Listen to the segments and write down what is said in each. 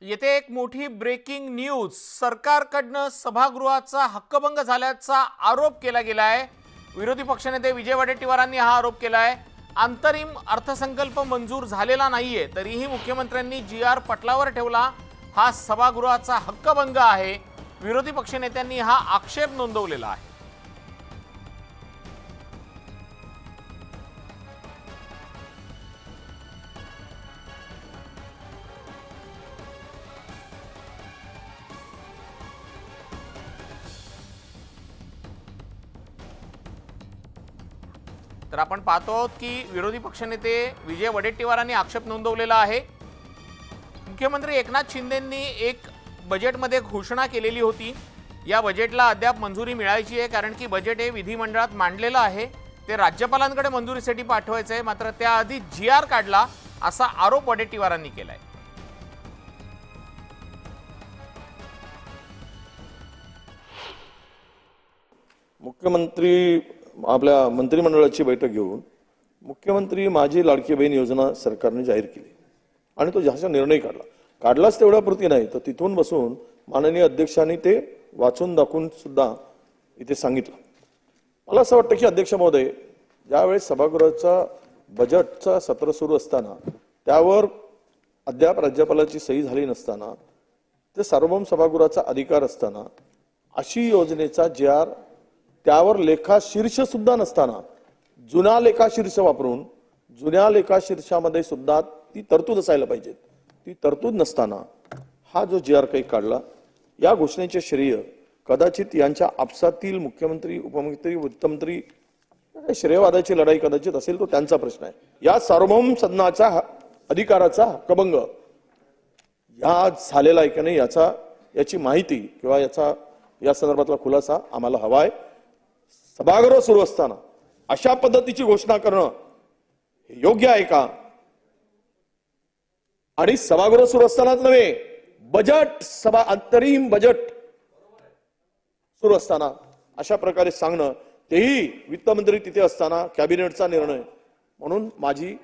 येथे एक मोठी ब्रेकिंग न्यूज। सरकारकडनं सभागृहाचा हक्कभंग झाल्याचा आरोप केला गेला आहे। विरोधी पक्षनेते विजय वडेट्टीवारांनी हा आरोप केला आहे। अंतरिम अर्थसंकल्प मंजूर झालेला नाहीये तरीही मुख्यमंत्र्यांनी GR पटलावर ठेवला। हा सभागृहाचा हक्कभंग आहे। विरोधी पक्षनेत्यांनी हा आक्षेप नोंदवलेला आहे। तर आपण पाहतो आहोत की विरोधी पक्षनेते विजय वडेट्टीवारांनी आक्षेप नोंदवलेला आहे। मुख्यमंत्री एकनाथ शिंदेंनी एक बजेटमध्ये घोषणा केलेली होती। या बजेटला अद्याप मंजुरी मिळायची आहे, कारण की बजेट हे विधिमंडळात मांडलेलं आहे, ते राज्यपालांकडे मंजुरीसाठी पाठवायचं आहे। मात्र त्याआधी GR काढला असा आरोप वडेट्टीवारांनी केलाय। मुख्यमंत्री आपल्या मंत्रिमंडळाची बैठक घेऊन मुख्यमंत्री माझी लाडकी बहीण योजना सरकारने जाहीर केली आणि तो जसा निर्णय काढलाच तेवढ्यापुरती नाही, तर तिथून बसून माननीय अध्यक्षांनी ते वाचून दाखवून सुद्धा इथे सांगितलं। मला असं वाटतं की अध्यक्ष महोदय, ज्यावेळेस सभागृहाचा बजेटचा सत्र सुरू असताना त्यावर अद्याप राज्यपालाची सही झाली नसताना, ते सार्वभौम सभागृहाचा अधिकार असताना अशी योजनेचा GR त्यावर लेखाशीर्ष सुद्धा नसताना जुना लेखाशीर्ष वापरून जुन्या लेखाशीर्षामध्ये सुद्धा ती तरतूद असायला पाहिजे, ती तरतूद नसताना हा जो GR काही काढला, या घोषणेचे श्रेय कदाचित यांच्या आपसातील मुख्यमंत्री, उपमुख्यमंत्री, वित्तमंत्री श्रेयवादाची लढाई कदाचित असेल, तो त्यांचा प्रश्न आहे। या सार्वभौम सदनाचा अधिकाराचा हक्कभंग या झालेला आहे की नाही याची माहिती किंवा या संदर्भातला खुलासा आम्हाला हवा आहे। सभागृह सुरू असताना अशा पद्धतीची घोषणा करणं योग्य आहे का? आणि सभागृह सुरू असतानाच नव्हे, बजेट सभा अंतरिम बजेट सुरू असताना अशा प्रकारे सांगणं, तेही वित्तमंत्री तिथे असताना कॅबिनेटचा निर्णय। म्हणून माझी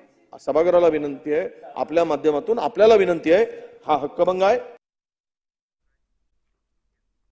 सभागृहाला विनंती आहे, आपल्या माध्यमातून आपल्याला विनंती आहे, हा हक्कभंग आहे।